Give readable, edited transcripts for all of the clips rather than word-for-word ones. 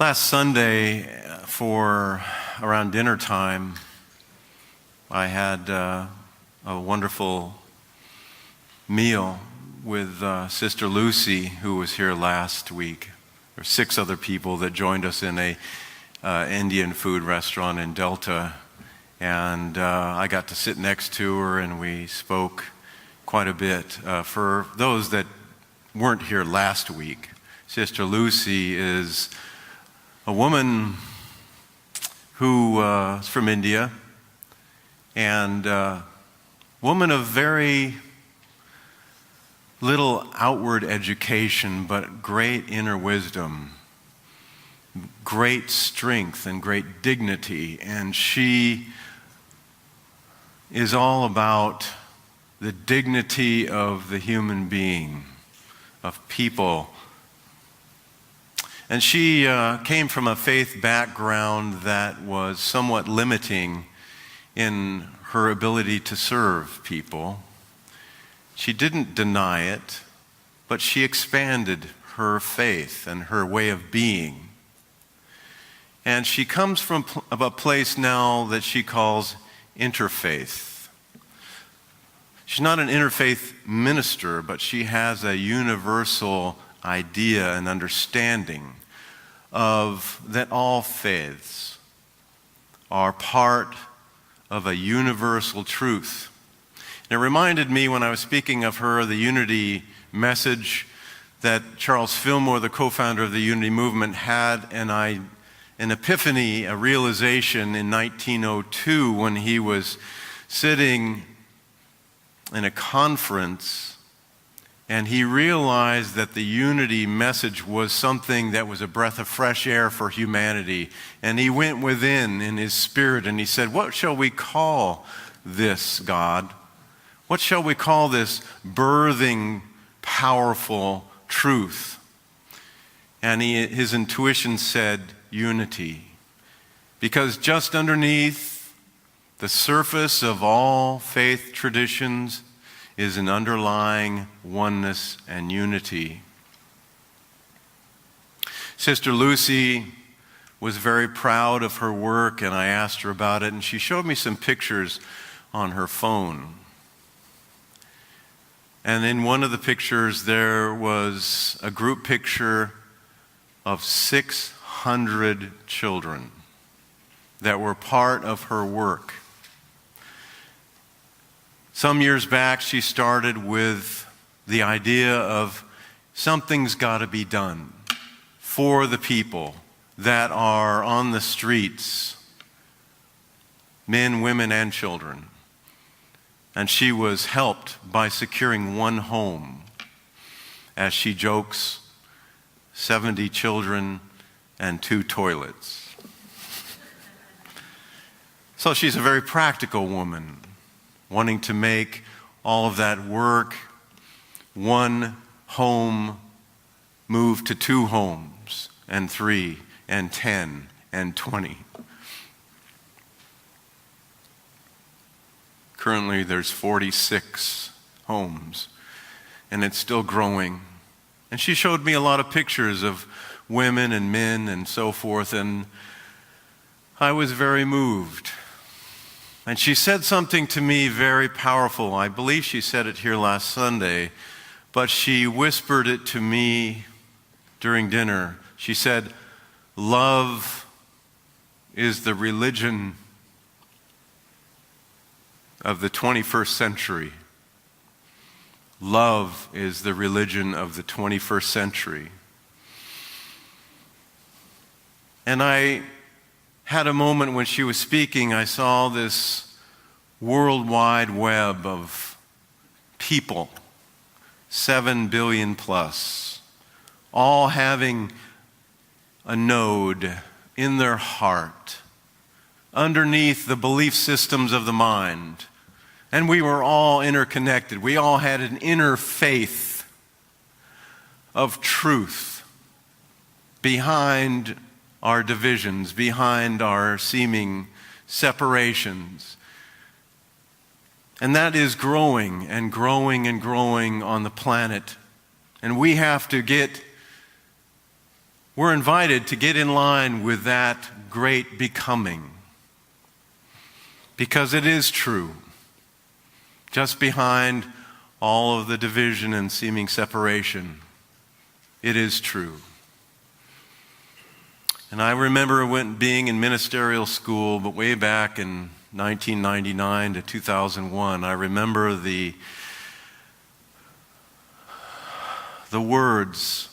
Last Sunday, for around dinner time, I had a wonderful meal with Sister Lucy, who was here last week. There were 6 other people that joined us in a Indian food restaurant in Delta, and I got to sit next to her, and we spoke quite a bit. For those that weren't here last week, Sister Lucy is a woman who is from India, and a woman of very little outward education, but great inner wisdom, great strength, and great dignity. And she is all about the dignity of the human being, of people. And she came from a faith background that was somewhat limiting in her ability to serve people. She didn't deny it, but she expanded her faith and her way of being. And she comes from a place now that she calls interfaith. She's not an interfaith minister, but she has a universal idea and understanding of that all faiths are part of a universal truth. And it reminded me when I was speaking of her, the unity message that Charles Fillmore, the co-founder of the Unity Movement, had an epiphany, a realization in 1902 when he was sitting in a conference, and he realized that the unity message was something that was a breath of fresh air for humanity. And he went within in his spirit and he said, "What shall we call this, God? What shall we call this birthing, powerful truth?" And his intuition said, unity. Because just underneath the surface of all faith traditions is an underlying oneness and unity. Sister Lucy was very proud of her work, and I asked her about it, and she showed me some pictures on her phone. And in one of the pictures, there was a group picture of 600 children that were part of her work. Some years back, she started with the idea of something's got to be done for the people that are on the streets, men, women, and children. And she was helped by securing one home. As she jokes, 70 children and 2 toilets. So she's a very practical woman, wanting to make all of that work. One home move to 2 homes, and 3, and 10, and 20. Currently, there's 46 homes, and it's still growing. And she showed me a lot of pictures of women and men and so forth, and I was very moved. And she said something to me very powerful. I believe she said it here last Sunday, but she whispered it to me during dinner. She said, "Love is the religion of the 21st century. Love is the religion of the 21st century." And I had a moment when she was speaking. I saw this worldwide web of people, 7 billion plus, all having a node in their heart underneath the belief systems of the mind. And we were all interconnected. We all had an inner faith of truth behind our divisions, behind our seeming separations. And that is growing and growing and growing on the planet. And we have to get We're invited to get in line with that great becoming, because it is true. Just behind all of the division and seeming separation, it is true. And I remember being in ministerial school, but way back in 1999 to 2001, I remember the words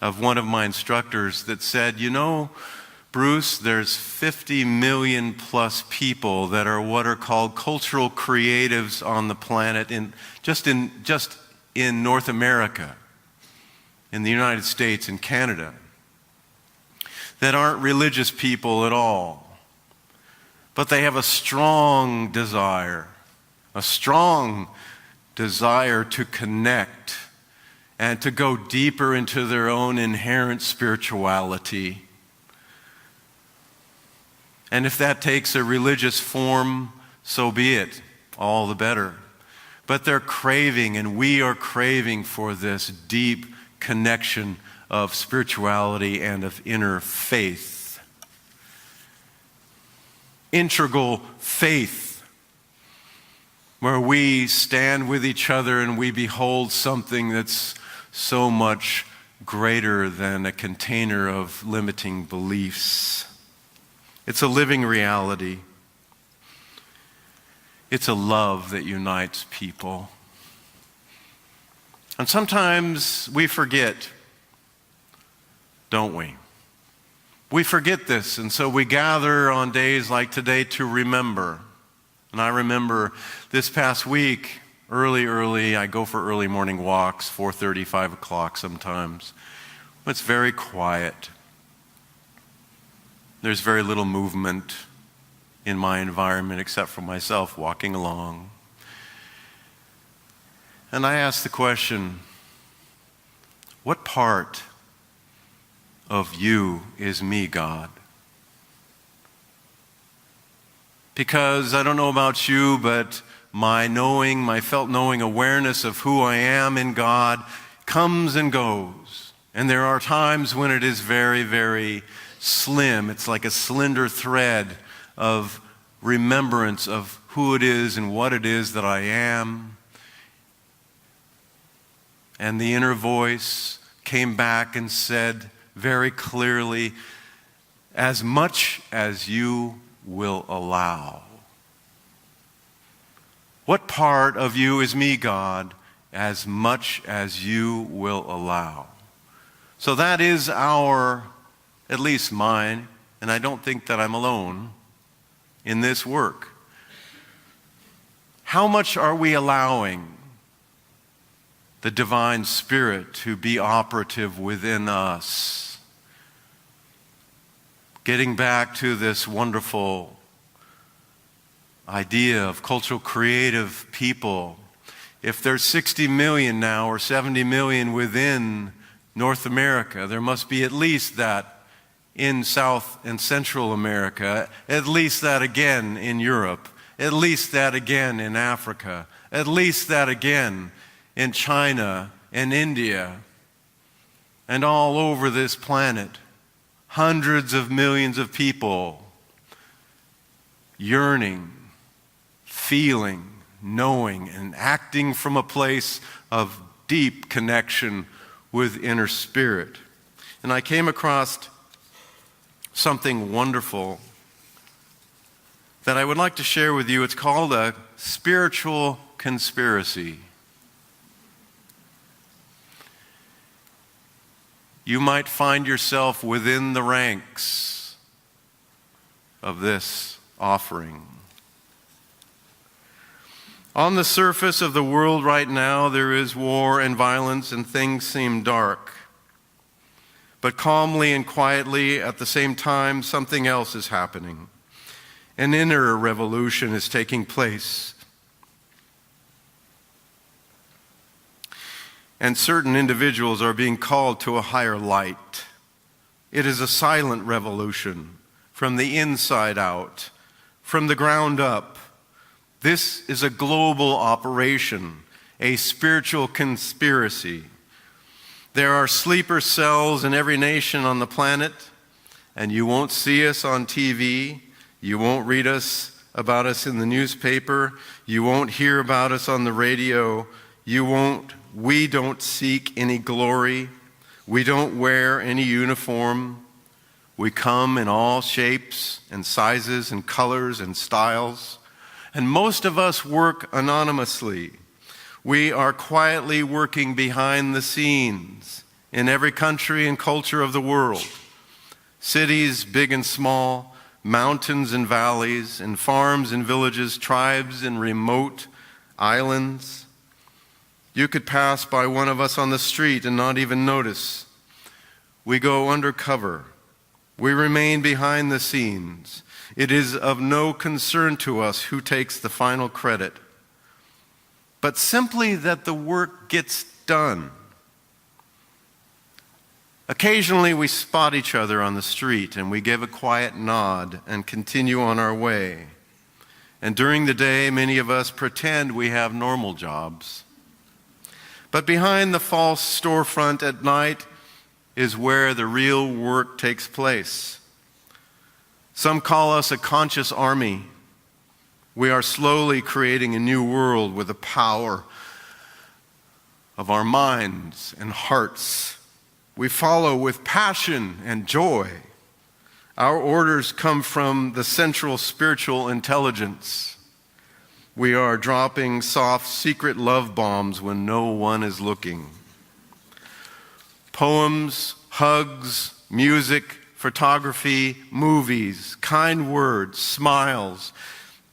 of one of my instructors that said, "You know, Bruce, there's 50 million plus people that are what are called cultural creatives on the planet just in North America, in the United States and Canada, that aren't religious people at all, but they have a strong desire to connect and to go deeper into their own inherent spirituality. And if that takes a religious form, so be it, all the better. But they're craving, and we are craving for this deep connection of spirituality and of inner faith. Integral faith, where we stand with each other and we behold something that's so much greater than a container of limiting beliefs. It's a living reality. It's a love that unites people. And sometimes we forget, don't we? We forget this, and so we gather on days like today to remember. And I remember this past week, early, I go for early morning walks, 4:30, 5 o'clock sometimes. It's very quiet. There's very little movement in my environment except for myself walking along. And I ask the question, what part of you is me, God? Because I don't know about you, but my felt knowing, awareness of who I am in God comes and goes. And there are times when it is very, very slim. It's like a slender thread of remembrance of who it is and what it is that I am. And the inner voice came back and said very clearly, as much as you will allow. What part of you is me, God? As much as you will allow. So that is at least mine, and I don't think that I'm alone in this work. How much are we allowing the divine Spirit to be operative within us? Getting back to this wonderful idea of cultural creative people, if there's 60 million now or 70 million within North America, there must be at least that in South and Central America, at least that again in Europe, at least that again in Africa, at least that again in China and India and all over this planet. Hundreds of millions of people yearning, feeling, knowing, and acting from a place of deep connection with inner spirit. And I came across something wonderful that I would like to share with you. It's called a spiritual conspiracy. You might find yourself within the ranks of this offering. On the surface of the world right now, there is war and violence and things seem dark. But calmly and quietly at the same time, something else is happening. An inner revolution is taking place. And certain individuals are being called to a higher light. It is a silent revolution from the inside out, from the ground up. This is a global operation, a spiritual conspiracy. There are sleeper cells in every nation on the planet, and you won't see us on TV. You won't read about us in the newspaper. You won't hear about us on the radio. We don't seek any glory. We don't wear any uniform. We come in all shapes and sizes and colors and styles. And most of us work anonymously. We are quietly working behind the scenes in every country and culture of the world. Cities, big and small, mountains and valleys, and farms and villages, tribes and remote islands. You could pass by one of us on the street and not even notice. We go undercover. We remain behind the scenes. It is of no concern to us who takes the final credit, but simply that the work gets done. Occasionally we spot each other on the street and we give a quiet nod and continue on our way. And during the day, many of us pretend we have normal jobs. But behind the false storefront at night is where the real work takes place. Some call us a conscious army. We are slowly creating a new world with the power of our minds and hearts. We follow with passion and joy. Our orders come from the central spiritual intelligence. We are dropping soft, secret love bombs when no one is looking. Poems, hugs, music, photography, movies, kind words, smiles,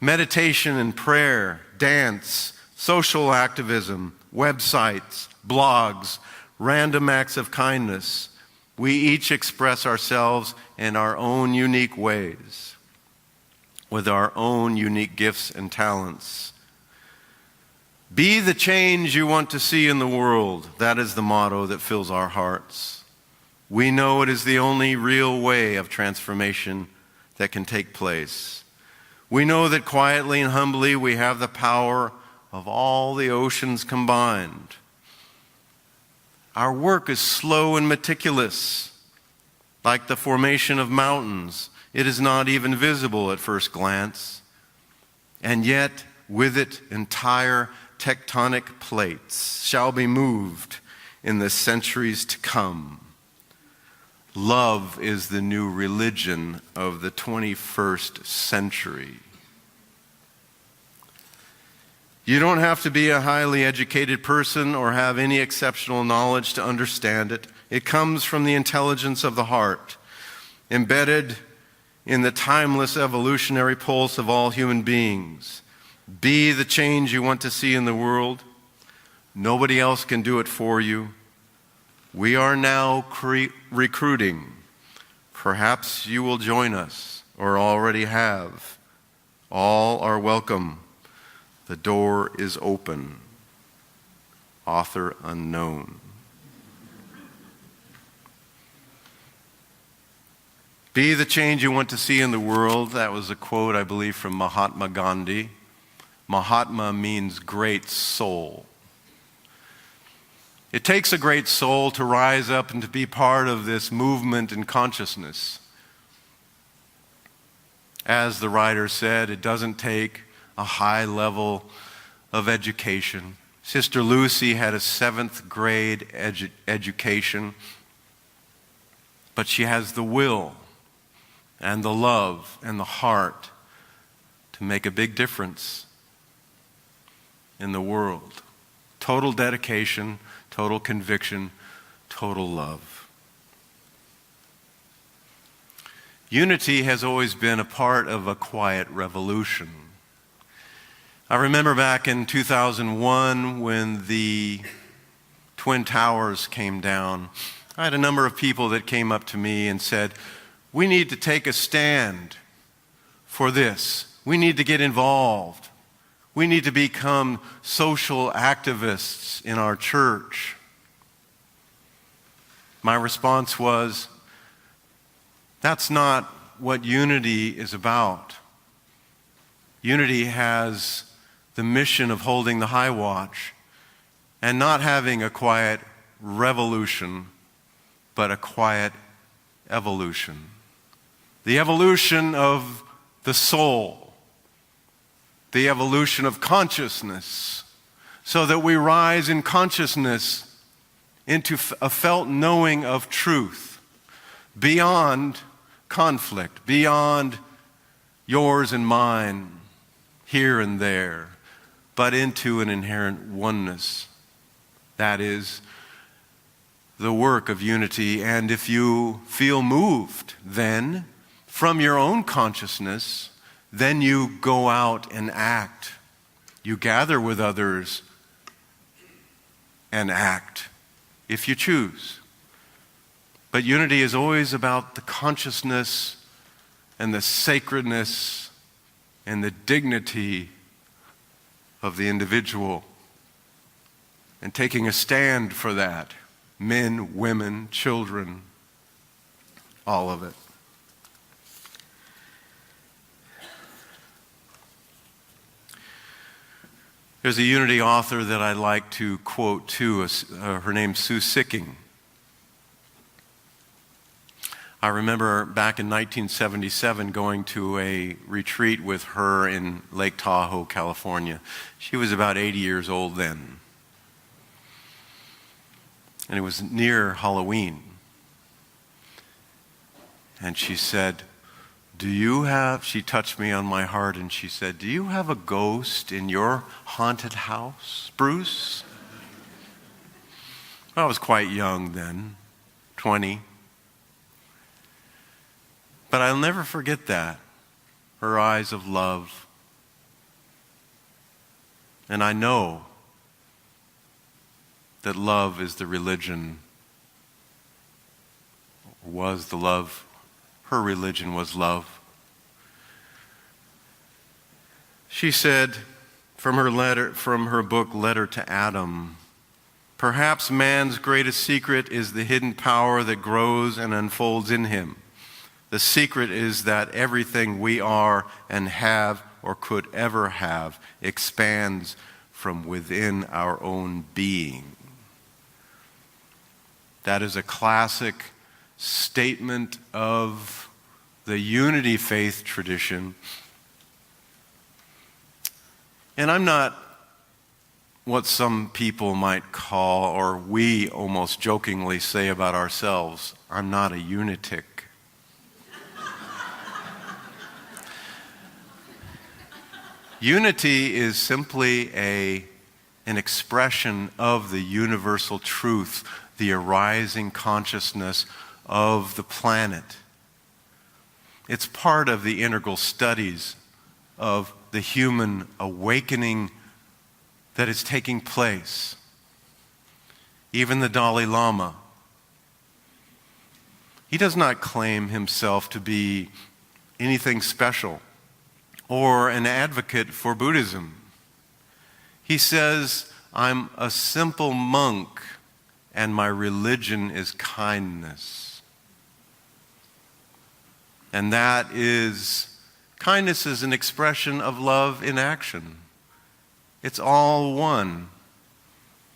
meditation and prayer, dance, social activism, websites, blogs, random acts of kindness. We each express ourselves in our own unique ways, with our own unique gifts and talents. Be the change you want to see in the world. That is the motto that fills our hearts. We know it is the only real way of transformation that can take place. We know that quietly and humbly we have the power of all the oceans combined. Our work is slow and meticulous, like the formation of mountains. It is not even visible at first glance, and yet with it entire tectonic plates shall be moved in the centuries to come. Love is the new religion of the 21st century. You don't have to be a highly educated person or have any exceptional knowledge to understand it. It comes from the intelligence of the heart, embedded in the timeless evolutionary pulse of all human beings. Be the change you want to see in the world. Nobody else can do it for you. We are now recruiting. Perhaps you will join us or already have. All are welcome. The door is open. Author unknown. Be the change you want to see in the world. That was a quote, I believe, from Mahatma Gandhi. Mahatma means great soul. It takes a great soul to rise up and to be part of this movement in consciousness. As the writer said, it doesn't take a high level of education. Sister Lucy had a 7th grade education, but she has the will and the love and the heart to make a big difference in the world. Total dedication, total conviction, total love. Unity has always been a part of a quiet revolution. I remember back in 2001 when the Twin Towers came down, I had a number of people that came up to me and said, "We need to take a stand for this. We need to get involved. We need to become social activists in our church." My response was, that's not what unity is about. Unity has the mission of holding the high watch and not having a quiet revolution, but a quiet evolution. The evolution of the soul, the evolution of consciousness, so that we rise in consciousness into a felt knowing of truth, beyond conflict, beyond yours and mine, here and there, but into an inherent oneness. That is the work of unity. And if you feel moved then from your own consciousness, then you go out and act. You gather with others and act if you choose. But unity is always about the consciousness and the sacredness and the dignity of the individual, and taking a stand for that. Men, women, children, all of it. There's a unity author that I like to quote too. Her name's Sue Sicking. I remember back in 1977 going to a retreat with her in Lake Tahoe, California. She was about 80 years old then. And it was near Halloween. And she said, she touched me on my heart and she said, "Do you have a ghost in your haunted house, Bruce?" I was quite young then, 20. But I'll never forget that, her eyes of love. And I know that love is the religion, was the love. Her religion was love. She said from her book, Letter to Adam, "Perhaps man's greatest secret is the hidden power that grows and unfolds in him. The secret is that everything we are and have or could ever have expands from within our own being." That is a classic statement of the unity faith tradition. And I'm not what some people might call, or we almost jokingly say about ourselves, I'm not a unitic. Unity is simply an expression of the universal truth, the arising consciousness of the planet. It's part of the integral studies of the human awakening that is taking place. Even the Dalai Lama, he does not claim himself to be anything special or an advocate for Buddhism. He says, "I'm a simple monk and my religion is kindness." And kindness is an expression of love in action. It's all one.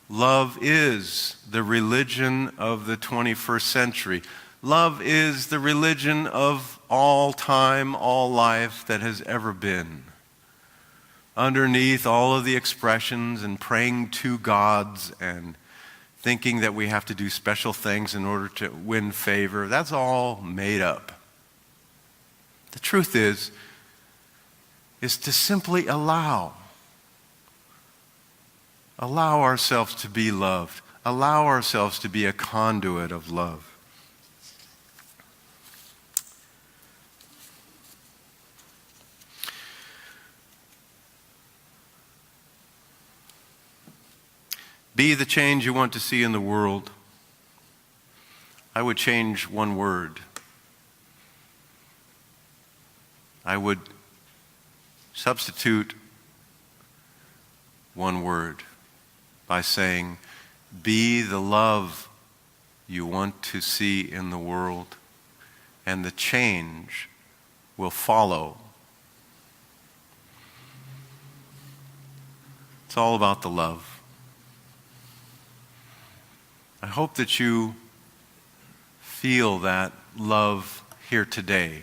Love is the religion of the 21st century. Love is the religion of all time, all life that has ever been. Underneath all of the expressions and praying to gods and thinking that we have to do special things in order to win favor, that's all made up. The truth is to simply allow ourselves to be loved, allow ourselves to be a conduit of love. Be the change you want to see in the world. I would change one word. I would substitute one word by saying, be the love you want to see in the world, and the change will follow. It's all about the love. I hope that you feel that love here today.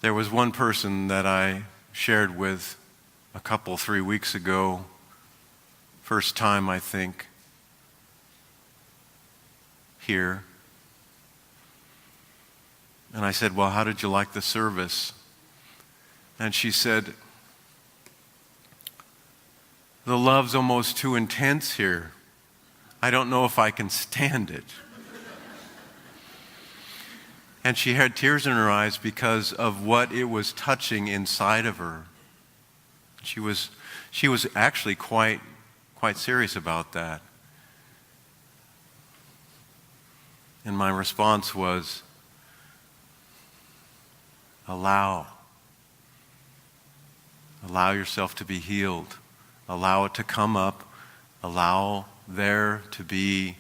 There was one person that I shared with a couple 3 weeks ago, first time I think, here. And I said, well, how did you like the service? And she said, the love's almost too intense here. I don't know if I can stand it. And she had tears in her eyes because of what it was touching inside of her. She was actually quite serious about that. And my response was, allow yourself to be healed. Allow it to come up. Allow there to be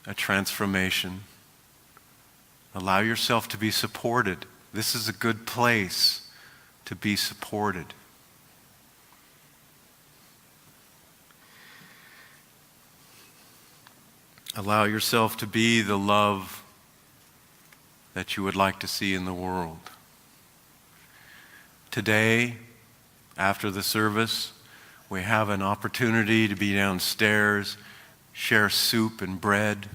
a transformation. Allow yourself to be supported. This is a good place to be supported. Allow yourself to be the love that you would like to see in the world. Today, after the service, we have an opportunity to be downstairs, share soup and bread.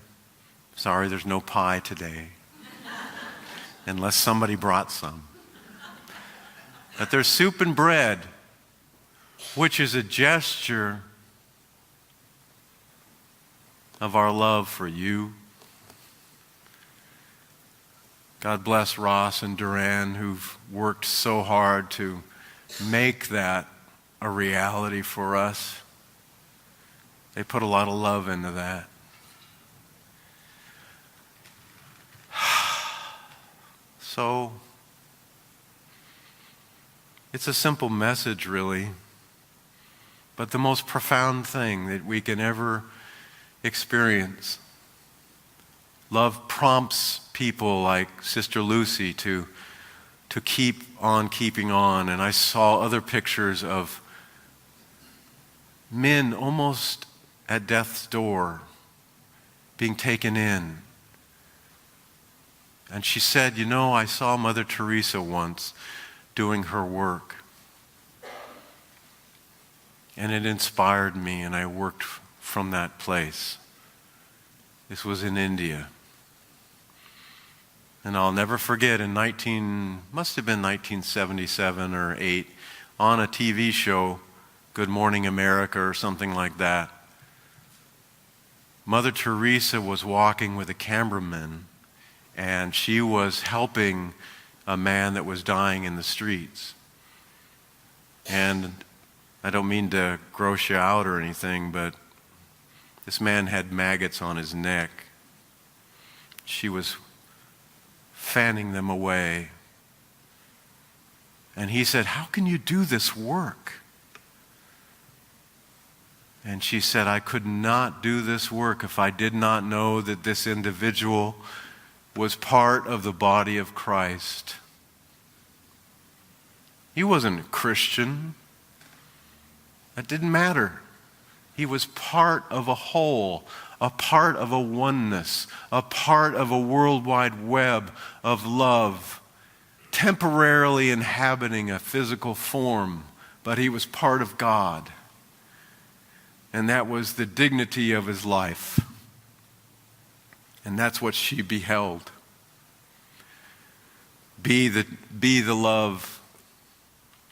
Sorry, there's no pie today, unless somebody brought some. But there's soup and bread, which is a gesture of our love for you. God bless Ross and Duran, who've worked so hard to make that a reality for us. They put a lot of love into that. So, it's a simple message, really, but the most profound thing that we can ever experience. Love prompts people like Sister Lucy to keep on keeping on. And I saw other pictures of men almost at death's door being taken in. And she said, you know, I saw Mother Teresa once doing her work. And it inspired me, and I worked from that place. This was in India. And I'll never forget, must have been 1977 or 8, on a TV show, Good Morning America or something like that, Mother Teresa was walking with a cameraman, and she was helping a man that was dying in the streets. And I don't mean to gross you out or anything, but this man had maggots on his neck. She was fanning them away. And he said, how can you do this work? And she said, I could not do this work if I did not know that this individual was part of the body of Christ. He wasn't a Christian. That didn't matter. He was part of a whole, a part of a oneness, a part of a worldwide web of love, temporarily inhabiting a physical form, but he was part of God. And that was the dignity of his life. And that's what she beheld. Be the love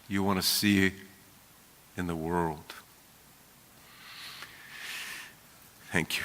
you want to see in the world. Thank you.